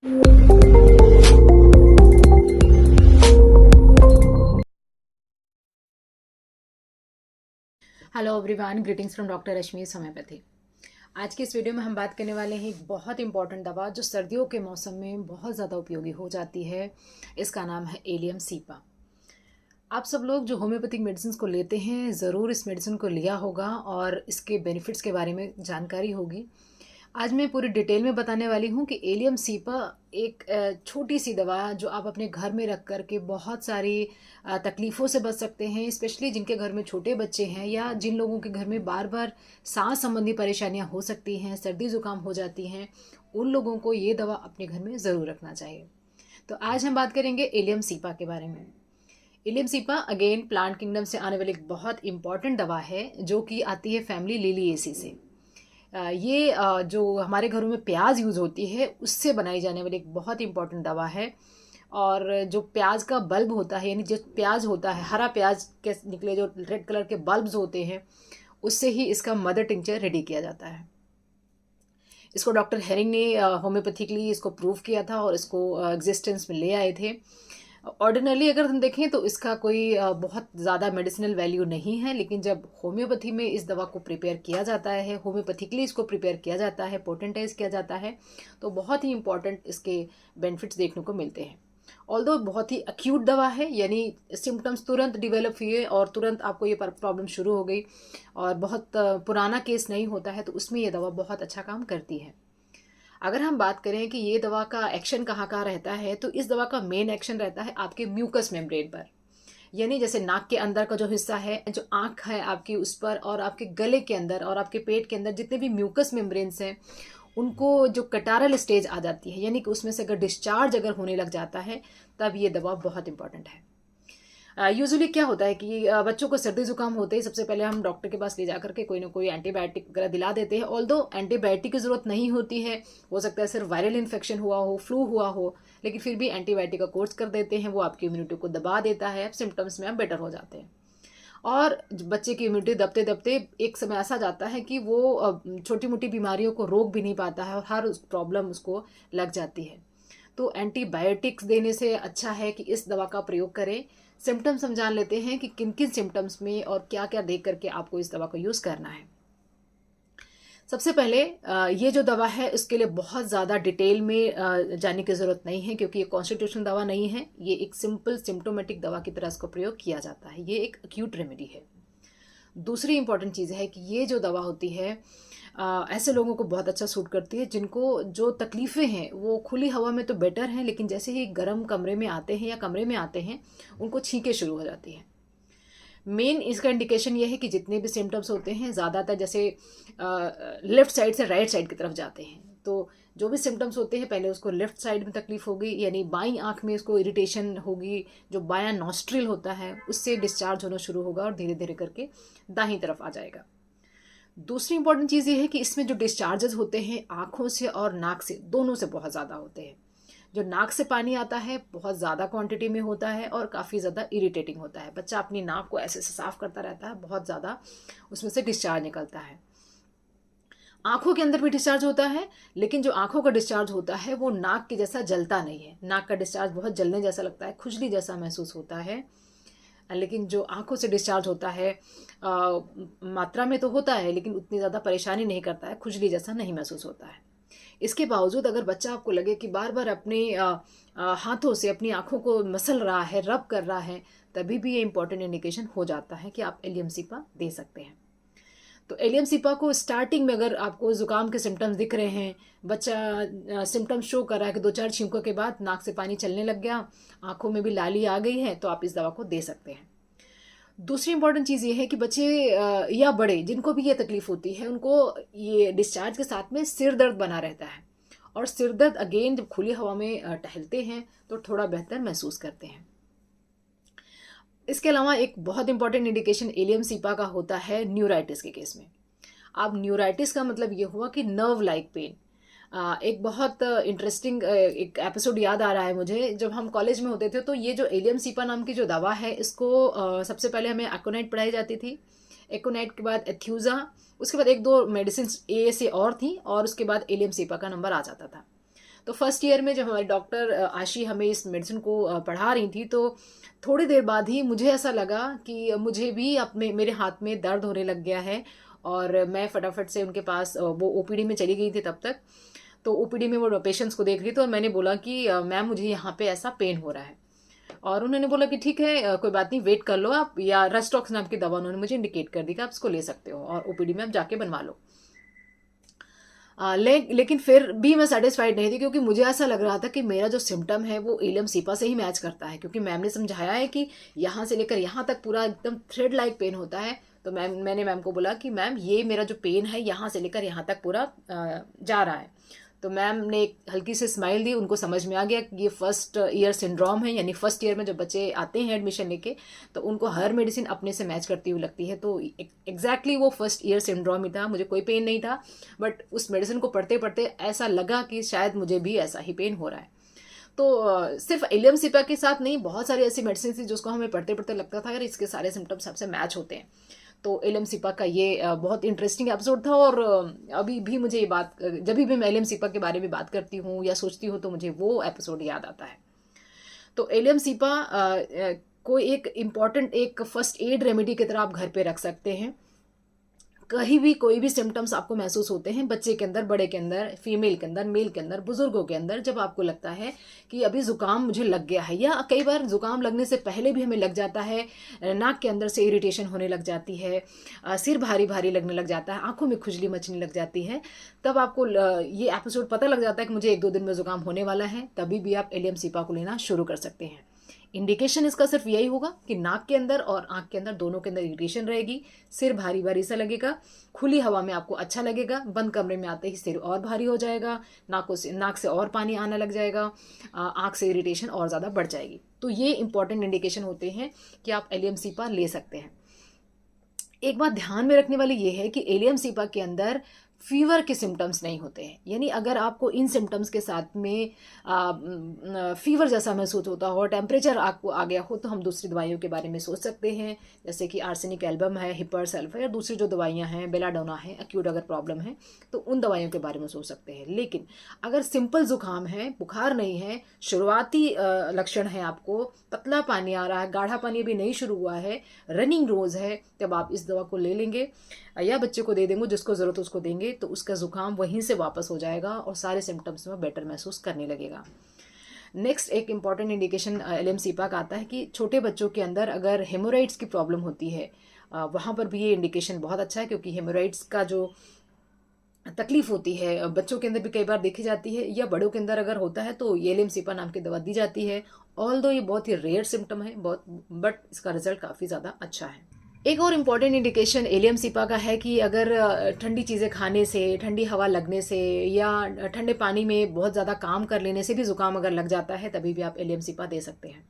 Hello everyone, greetings from doctor Rashmi homeopathy. आज की इस वीडियो में हम बात करने वाले हैं एक बहुत इंपॉर्टेंट दवा जो सर्दियों के मौसम में बहुत ज़्यादा उपयोगी हो जाती है। इसका नाम है एलियम सीपा। आप सब लोग जो होम्योपैथिक मेडिसिन को लेते हैं ज़रूर इस मेडिसिन को लिया होगा और इसके बेनिफिट्स के बारे में जानकारी होगी। आज मैं पूरी डिटेल में बताने वाली हूँ कि एलियम सीपा एक छोटी सी दवा जो आप अपने घर में रख कर के बहुत सारी तकलीफ़ों से बच सकते हैं, स्पेशली जिनके घर में छोटे बच्चे हैं या जिन लोगों के घर में बार बार सांस संबंधी परेशानियाँ हो सकती हैं, सर्दी ज़ुकाम हो जाती हैं, उन लोगों को ये दवा अपने घर में ज़रूर रखना चाहिए। तो आज हम बात करेंगे एलियम सीपा के बारे में। Allium cepa again plant kingdom से आने वाली एक बहुत इंपॉर्टेंट दवा है जो कि आती है फैमिली लिलिएसी से। ये जो हमारे घरों में प्याज यूज़ होती है उससे बनाई जाने वाली एक बहुत इंपॉर्टेंट दवा है। और जो प्याज का बल्ब होता है, यानी जो प्याज होता है, हरा प्याज के निकले जो रेड कलर के बल्ब्स होते हैं, उससे ही इसका मदर टिंचर रेडी किया जाता है। इसको डॉक्टर हेरिंग ने होम्योपैथिकली इसको प्रूव किया था और इसको एग्जिस्टेंस में ले आए थे। ऑर्डिनरली अगर हम देखें तो इसका कोई बहुत ज़्यादा मेडिसिनल वैल्यू नहीं है, लेकिन जब होम्योपैथी में इस दवा को प्रिपेयर किया जाता है, होम्योपैथिकली इसको प्रिपेयर किया जाता है, पोटेंटाइज किया जाता है, तो बहुत ही इंपॉर्टेंट इसके बेनिफिट्स देखने को मिलते हैं। ऑल्दो बहुत ही अक्यूट दवा है, यानी सिम्टम्स तुरंत डिवेलप हुए और तुरंत आपको ये प्रॉब्लम शुरू हो गई और बहुत पुराना केस नहीं होता है, तो उसमें ये दवा बहुत अच्छा काम करती है। अगर हम बात करें कि ये दवा का एक्शन कहाँ कहाँ रहता है, तो इस दवा का मेन एक्शन रहता है आपके म्यूकस मेम्ब्रेन पर, यानी जैसे नाक के अंदर का जो हिस्सा है, जो आँख है आपकी, उस पर, और आपके गले के अंदर और आपके पेट के अंदर जितने भी म्यूकस मेम्ब्रेन्स हैं, उनको जो कटारल स्टेज आ जाती है, यानी कि उसमें से अगर डिस्चार्ज अगर होने लग जाता है, तब ये दवा बहुत इंपॉर्टेंट है। यूजुअली क्या होता है कि बच्चों को सर्दी जुकाम होते ही सबसे पहले हम डॉक्टर के पास ले जाकर के कोई ना कोई एंटीबायोटिक वगैरह दिला देते हैं। ऑल्दो एंटीबायोटिक की ज़रूरत नहीं होती है, हो सकता है सिर्फ वायरल इन्फेक्शन हुआ हो, फ्लू हुआ हो, लेकिन फिर भी एंटीबायोटिक का कोर्स कर देते हैं, वो आपकी इम्यूनिटी को दबा देता है, सिम्टम्स में आप बेटर हो जाते हैं। और बच्चे की इम्यूनिटी दबते दबते एक समय ऐसा जाता है कि वो छोटी मोटी बीमारियों को रोक भी नहीं पाता है और हर प्रॉब्लम उसको लग जाती है। तो एंटीबायोटिक्स देने से अच्छा है कि इस दवा का प्रयोग करें। सिम्टम्स हम जान लेते हैं कि किन किन सिम्टम्स में और क्या क्या देख करके आपको इस दवा को यूज़ करना है। सबसे पहले ये जो दवा है इसके लिए बहुत ज़्यादा डिटेल में जाने की ज़रूरत नहीं है, क्योंकि ये कॉन्स्टिट्यूशनल दवा नहीं है। ये एक सिंपल सिम्टोमेटिक दवा की तरह इसको प्रयोग किया जाता है। ये एक एक्यूट रेमेडी है। दूसरी इंपॉर्टेंट चीज़ है कि ये जो दवा होती है ऐसे लोगों को बहुत अच्छा सूट करती है जिनको जो तकलीफ़ें हैं वो खुली हवा में तो बेटर हैं, लेकिन जैसे ही गर्म कमरे में आते हैं या कमरे में आते हैं, उनको छींकें शुरू हो जाती हैं। मेन इसका इंडिकेशन ये है कि जितने भी सिम्टम्स होते हैं ज़्यादातर जैसे लेफ़्ट साइड से राइट साइड की तरफ जाते हैं, तो जो भी सिम्टम्स होते हैं पहले उसको लेफ़्ट साइड में तकलीफ़ होगी, यानी बाईं आँख में उसको इरिटेशन होगी, जो बायां नॉस्ट्रिल होता है उससे डिस्चार्ज होना शुरू होगा और धीरे धीरे करके दाहिनी तरफ आ जाएगा। दूसरी इंपॉर्टेंट चीज़ ये है कि इसमें जो डिस्चार्जेस होते हैं आँखों से और नाक से, दोनों से बहुत ज़्यादा होते हैं। जो नाक से पानी आता है बहुत ज़्यादा क्वांटिटी में होता है और काफ़ी ज़्यादा इरिटेटिंग होता है। बच्चा अपनी नाक को ऐसे से साफ करता रहता है, बहुत ज़्यादा उसमें से डिस्चार्ज निकलता है। आँखों के अंदर भी डिस्चार्ज होता है, लेकिन जो आँखों का डिस्चार्ज होता है वो नाक के जैसा जलता नहीं है। नाक का डिस्चार्ज बहुत जलने जैसा लगता है, खुजली जैसा महसूस होता है, लेकिन जो आँखों से डिस्चार्ज होता है मात्रा में तो होता है, लेकिन उतनी ज़्यादा परेशानी नहीं करता है, खुजली जैसा नहीं महसूस होता है। इसके बावजूद अगर बच्चा आपको लगे कि बार बार अपने हाथों से अपनी आँखों को मसल रहा है, रब कर रहा है, तभी भी ये इंपॉर्टेंट इंडिकेशन हो जाता है कि आप एलियम सीपा दे सकते हैं। तो एलियम सीपा को स्टार्टिंग में अगर आपको ज़ुकाम के सिम्टम्स दिख रहे हैं, बच्चा सिम्टम्स शो कर रहा है कि 2-4 छींकों के बाद नाक से पानी चलने लग गया, आँखों में भी लाली आ गई है, तो आप इस दवा को दे सकते हैं। दूसरी इंपॉर्टेंट चीज़ ये है कि बच्चे या बड़े जिनको भी ये तकलीफ होती है, उनको ये डिस्चार्ज के साथ में सिर दर्द बना रहता है, और सिर दर्द अगेन जब खुली हवा में टहलते हैं तो थोड़ा बेहतर महसूस करते हैं। इसके अलावा एक बहुत इंपॉर्टेंट इंडिकेशन एलियम सीपा का होता है न्यूराइटिस के केस में। अब न्यूराइटिस का मतलब ये हुआ कि नर्व लाइक पेन। एक बहुत इंटरेस्टिंग एक एपिसोड याद आ रहा है मुझे, जब हम कॉलेज में होते थे तो ये जो एलियम सीपा नाम की जो दवा है इसको सबसे पहले हमें एकोनाइट पढ़ाई जाती थी। एकोनाइट के बाद एथ्यूजा, उसके बाद 1-2 मेडिसिन ए से और थी, और उसके बाद एलियम सीपा का नंबर आ जाता था। तो फर्स्ट ईयर में जब हमारे डॉक्टर आशी हमें इस मेडिसिन को पढ़ा रही थी, तो थोड़ी देर बाद ही मुझे ऐसा लगा कि मुझे भी अपने मेरे हाथ में दर्द होने लग गया है। और मैं फटाफट से उनके पास वो ओपीडी में चली गई थी तब तक। तो ओपीडी में वो पेशेंट्स को देख रही थी और मैंने बोला कि मैम मुझे यहाँ पे ऐसा पेन हो रहा है। और उन्होंने बोला कि ठीक है, कोई बात नहीं, वेट कर लो आप, या रेस्टॉक्स नाम की दवा उन्होंने मुझे इंडिकेट कर दी कि आप इसको ले सकते हो और ओपीडी में आप जाके बनवा लो। लेकिन फिर भी मैं सेटिस्फाइड नहीं थी, क्योंकि मुझे ऐसा लग रहा था कि मेरा जो सिम्टम है वो एलियम सीपा से ही मैच करता है, क्योंकि मैम ने समझाया है कि यहाँ से लेकर यहाँ तक पूरा एकदम थ्रेड लाइक पेन होता है। तो मैंने मैम को बोला कि मैम ये मेरा जो पेन है यहाँ से लेकर यहाँ तक पूरा जा रहा है। तो मैम ने एक हल्की सी स्माइल दी, उनको समझ में आ गया कि ये फर्स्ट ईयर सिंड्रोम है, यानी फर्स्ट ईयर में जब बच्चे आते हैं एडमिशन लेके तो उनको हर मेडिसिन अपने से मैच करती हुई लगती है। तो एग्जैक्टली वो फर्स्ट ईयर सिंड्रोम ही था, मुझे कोई पेन नहीं था, बट उस मेडिसिन को पढ़ते पढ़ते ऐसा लगा कि शायद मुझे भी ऐसा ही पेन हो रहा है। तो सिर्फ एलियम सिपा के साथ नहीं, बहुत सारी ऐसी मेडिसिन थी जिसको हमें पढ़ते पढ़ते लगता था यार इसके सारे सिम्टम्स सबसे मैच होते हैं। तो एलियम सिपा का ये बहुत इंटरेस्टिंग एपिसोड था। और अभी भी मुझे ये बात, जब भी मैं एलियम सिपा के बारे में बात करती हूँ या सोचती हूँ, तो मुझे वो एपिसोड याद आता है। तो एलियम सिपा को एक इम्पॉर्टेंट एक फर्स्ट एड रेमेडी की तरह आप घर पे रख सकते हैं। कहीं भी कोई भी सिम्टम्स आपको महसूस होते हैं, बच्चे के अंदर, बड़े के अंदर, फीमेल के अंदर, मेल के अंदर, बुजुर्गों के अंदर, जब आपको लगता है कि अभी जुकाम मुझे लग गया है, या कई बार जुकाम लगने से पहले भी हमें लग जाता है, नाक के अंदर से इरिटेशन होने लग जाती है, सिर भारी भारी लगने लग जाता है, आंखों में खुजली मचने लग जाती है, तब आपको ये एपिसोड पता लग जाता है कि मुझे 1-2 दिन में जुकाम होने वाला है, तभी भी आप एलियम सिपा को लेना शुरू कर सकते हैं। इंडिकेशन इसका सिर्फ यही होगा कि नाक के अंदर और आंख के अंदर दोनों के अंदर इरिटेशन रहेगी, सिर भारी भारी सा लगेगा, खुली हवा में आपको अच्छा लगेगा, बंद कमरे में आते ही सिर और भारी हो जाएगा, नाक से और पानी आने लग जाएगा, आंख से इरिटेशन और ज़्यादा बढ़ जाएगी। तो ये इंपॉर्टेंट इंडिकेशन होते हैं कि आप एलियम सिपा ले सकते हैं। एक बात ध्यान में रखने वाली ये है कि एलियम सिपा के अंदर फीवर के सिम्टम्स नहीं होते हैं, यानी अगर आपको इन सिम्टम्स के साथ में फीवर जैसा महसूस होता हो, टेम्परेचर आपको आ गया हो, तो हम दूसरी दवाइयों के बारे में सोच सकते हैं, जैसे कि आर्सेनिक एल्बम है, हिपर सल्फर, या दूसरी जो दवाइयां हैं, बेलाडोना है, एक्यूट अगर प्रॉब्लम है तो उन दवाइयों के बारे में सोच सकते हैं। लेकिन अगर सिंपल जुकाम है, बुखार नहीं है, शुरुआती लक्षण है, आपको पतला पानी आ रहा है, गाढ़ा पानी अभी नहीं शुरू हुआ है, रनिंग रोज है, तब आप इस दवा को ले लेंगे या बच्चे को दे देंगे, जिसको ज़रूरत उसको देंगे, तो उसका जुकाम वहीं से वापस हो जाएगा और सारे सिम्टम्स में बेटर महसूस करने लगेगा। नेक्स्ट एक इम्पॉर्टेंट इंडिकेशन एलियम सिपा का आता है कि छोटे बच्चों के अंदर अगर हेमोराइड्स की प्रॉब्लम होती है, वहाँ पर भी ये इंडिकेशन बहुत अच्छा है, क्योंकि हेमोराइड्स का जो तकलीफ होती है बच्चों के अंदर भी कई बार देखी जाती है, या बड़ों के अंदर अगर होता है तो एलियम सिपा नाम की दवा दी जाती है। ऑल्दो ये बहुत ही रेयर सिम्टम है, बट इसका रिजल्ट काफ़ी ज़्यादा अच्छा है। एक और इम्पॉर्टेंट इंडिकेशन एलियम सिपा का है कि अगर ठंडी चीज़ें खाने से, ठंडी हवा लगने से, या ठंडे पानी में बहुत ज़्यादा काम कर लेने से भी जुकाम अगर लग जाता है, तभी भी आप एलियम सिपा दे सकते हैं।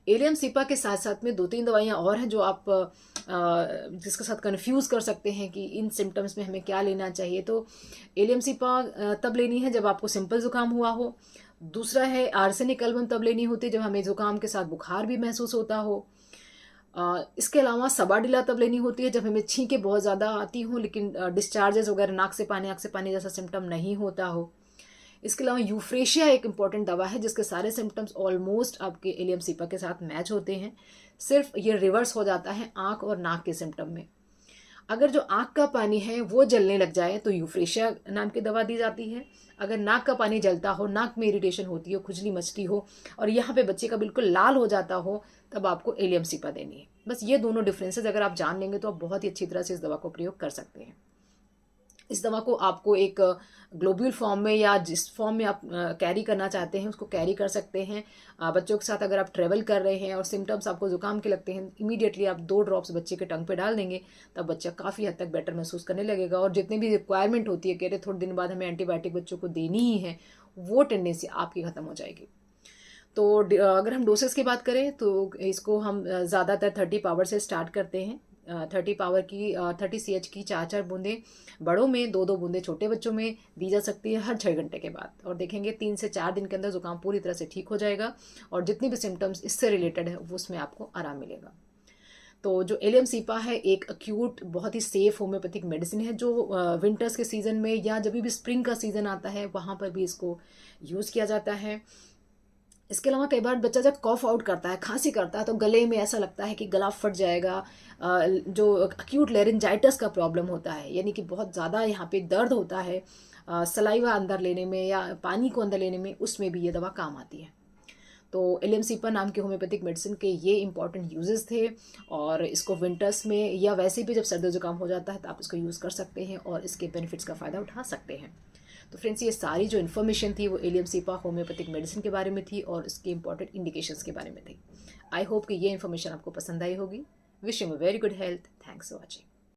एलियम सिपा के साथ साथ में 2-3 दवाइयाँ और हैं जो आप जिसके साथ कंफ्यूज कर सकते हैं कि इन सिम्टम्स में हमें क्या लेना चाहिए। तो एलियम सिपा तब लेनी है जब आपको सिंपल जुकाम हुआ हो। दूसरा है आर्सेनिक एल्बम तब लेनी होती है जब हमें जुकाम के साथ बुखार भी महसूस होता हो। इसके अलावा सबाडिला तब लेनी होती है जब हमें छींकें बहुत ज़्यादा आती हों, लेकिन डिस्चार्जेस वगैरह, नाक से पानी जैसा सिम्टम नहीं होता हो। इसके अलावा यूफ्रेशिया एक इम्पॉर्टेंट दवा है जिसके सारे सिम्टम्स ऑलमोस्ट आपके एलियम सिपा के साथ मैच होते हैं, सिर्फ ये रिवर्स हो जाता है आँख और नाक के सिम्टम में। अगर जो आँख का पानी है वो जलने लग जाए तो यूफ्रेशिया नाम की दवा दी जाती है। अगर नाक का पानी जलता हो, नाक में इरिटेशन होती हो, खुजली मचती हो और यहाँ पे बच्चे का बिल्कुल लाल हो जाता हो, तब आपको एलियम सिपा देनी है। बस ये दोनों डिफरेंसेस अगर आप जान लेंगे तो आप बहुत ही अच्छी तरह से इस दवा को प्रयोग कर सकते हैं। इस दवा को आपको एक ग्लोब्यूल फॉर्म में या जिस फॉर्म में आप कैरी करना चाहते हैं उसको कैरी कर सकते हैं। बच्चों के साथ अगर आप ट्रेवल कर रहे हैं और सिम्टम्स आपको जुकाम के लगते हैं, इमीडिएटली आप 2 ड्रॉप्स बच्चे के टंग पे डाल देंगे, तब बच्चा काफ़ी हद तक बेटर महसूस करने लगेगा। और जितनी भी रिक्वायरमेंट होती है कि अरे थोड़े दिन बाद हमें एंटीबायोटिक बच्चों को देनी ही है, वो टेंडेंसी आपकी ख़त्म हो जाएगी। तो अगर हम डोसेस की बात करें तो इसको हम ज़्यादातर 30 पावर से स्टार्ट करते हैं। 30 पावर की 30 CH की 4-4 बूंदें बड़ों में, 2-2 बूंदें छोटे बच्चों में दी जा सकती है हर 6 घंटे के बाद। और देखेंगे 3 से 4 दिन के अंदर जुकाम पूरी तरह से ठीक हो जाएगा और जितनी भी सिम्टम्स इससे रिलेटेड है उसमें आपको आराम मिलेगा। तो जो एलियम सीपा है एक अक्यूट बहुत ही सेफ होम्योपैथिक मेडिसिन है, जो विंटर्स के सीज़न में या जब भी स्प्रिंग का सीज़न आता है वहाँ पर भी इसको यूज़ किया जाता है। इसके अलावा कई बार बच्चा जब कॉफ आउट करता है, खांसी करता है, तो गले में ऐसा लगता है कि गला फट जाएगा। जो अक्यूट लेरिंजाइटिस का प्रॉब्लम होता है, यानी कि बहुत ज़्यादा यहाँ पे दर्द होता है सलाइवा अंदर लेने में या पानी को अंदर लेने में, उसमें भी ये दवा काम आती है। तो एलियम सीपा नाम के होम्योपैथिक मेडिसिन के ये इंपॉर्टेंट यूजेस थे, और इसको विंटर्स में या वैसे भी जब सर्दी जुकाम हो जाता है तो आप इसको यूज़ कर सकते हैं और इसके बेनिफिट्स का फ़ायदा उठा सकते हैं। तो फ्रेंड्स, ये सारी जो इन्फॉर्मेशन थी वो एलियम सीपा होम्योपैथिक मेडिसिन के बारे में थी और इसके इंपॉर्टेंट इंडिकेशंस के बारे में थी। आई होप कि ये इन्फॉर्मेशन आपको पसंद आई होगी। Wish you very good health. Thanks for watching.